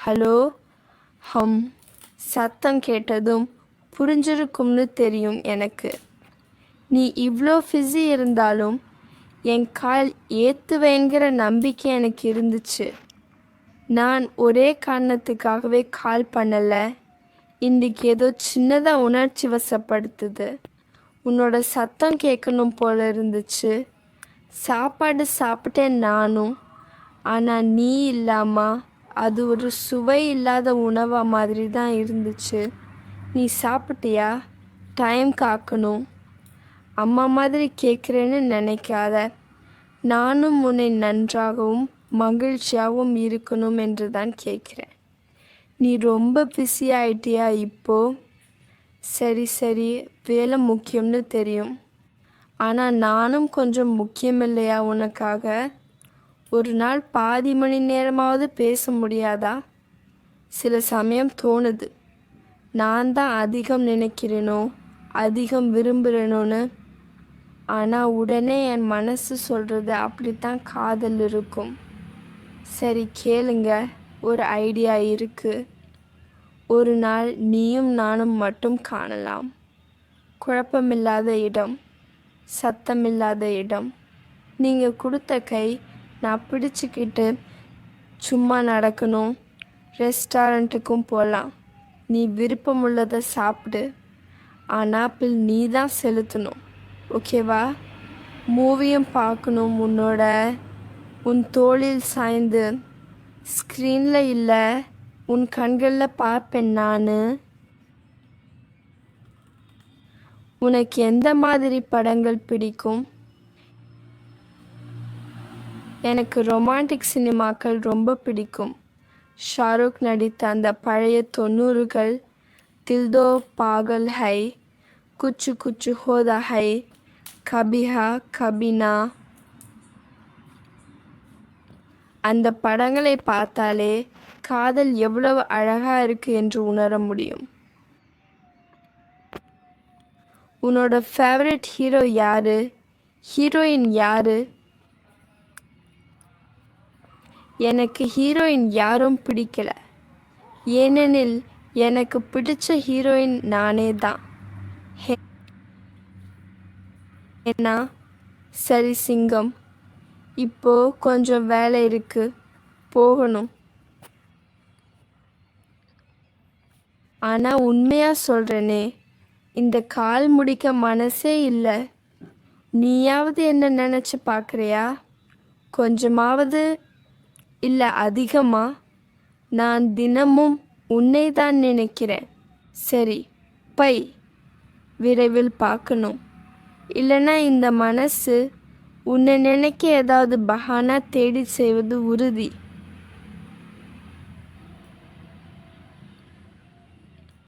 Hello. ஹம். சத்தம் கேட்டதும் புரிஞ்சிருக்கும்னு தெரியும் எனக்கு. நீ இவ்வளோ பிஸி இருந்தாலும் என் கால் ஏற்றுவேங்கிற நம்பிக்கை எனக்கு இருந்துச்சு. நான் ஒரே காரணத்துக்காகவே கால் பண்ணலை. இன்றைக்கி ஏதோ சின்னதாக உணர்ச்சி வசப்படுத்துது. உன்னோட சத்தம் கேட்கணும் போல இருந்துச்சு. சாப்பாடு சாப்பிட்டேன் நானும். ஆனால் நீ இல்லாமல் அது ஒரு சுவை இல்லாத உணவாக மாதிரி தான் இருந்துச்சு. நீ சாப்பிட்டியா? டைம் காக்கணும். அம்மா மாதிரி கேட்குறேன்னு நினைக்காத. நானும் உன்னை நன்றாகவும் மகிழ்ச்சியாகவும் இருக்கணும் என்று தான் கேட்குறேன். நீ ரொம்ப பிஸி ஆயிட்டியா இப்போ? சரி சரி, வேலை முக்கியம்னு தெரியும். ஆனால் நானும் கொஞ்சம் முக்கியம் இல்லையா உனக்காக? ஒரு நாள் பாதி மணி நேரமாவது பேச முடியாதா? சில சமயம் தோணுது, நான் தான் அதிகம் நினைக்கிறேனோ, அதிகம் விரும்புகிறேனோன்னு. ஆனால் உடனே என் மனசு சொல்கிறது அப்படித்தான் காதல் இருக்கும். சரி கேளுங்க, ஒரு ஐடியா இருக்குது. ஒரு நாள் நீயும் நானும் மட்டும் காணலாம். குழப்பமில்லாத இடம், சத்தமில்லாத இடம். நீங்கள் கொடுத்த கை நான் பிடிச்சிக்கிட்டு சும்மா நடக்கணும். ரெஸ்டாரண்ட்டுக்கும் போகலாம். நீ விருப்பமுள்ளதை சாப்பிடு. ஆனால் பில் நீ தான் செலுத்தணும். ஓகேவா? மூவியும் பார்க்கணும் உன் தோளில் சாய்ந்து. ஸ்க்ரீனில் இல்லை, உன் கண்களில் பார்ப்பேன் நான். உனக்கு எந்த மாதிரி படங்கள் பிடிக்கும்? எனக்கு ரொமான்டிக் சினிமாக்கள் ரொம்ப பிடிக்கும். ஷாருக் நடித்த அந்த பழைய 90கள், தில் தோ பாகல் ஹை, குச்சு குச்சு ஹோதா ஹை, கபிஹா கபினா. அந்த படங்களை பார்த்தாலே காதல் எவ்வளவு அழகாக இருக்குது என்று உணர முடியும். உன்னோட ஃபேவரட் ஹீரோ யாரு? ஹீரோயின் யாரு? எனக்கு ஹீரோயின் யாரும் பிடிக்கல. ஏனெனில் எனக்கு பிடிச்ச ஹீரோயின் நானே தான். ஏன்னா சரி சிங்கம், இப்போ கொஞ்சம் வேலை இருக்கு, போகணும். ஆனால் உண்மையாக சொல்கிறேனே, இந்த கால் முடிக்க மனசே இல்லை. நீயாவது என்ன நினச்சி பார்க்குறியா? கொஞ்சமாவது இல்லை அதிகமாக? நான் தினமும் உன்னை தான் நினைக்கிறேன். சரி பை, விரைவில் பார்க்கணும். இல்லைன்னா இந்த மனசு உன்னை நினைக்க ஏதாவது பஹானா தேடி செய்வது உறுதி.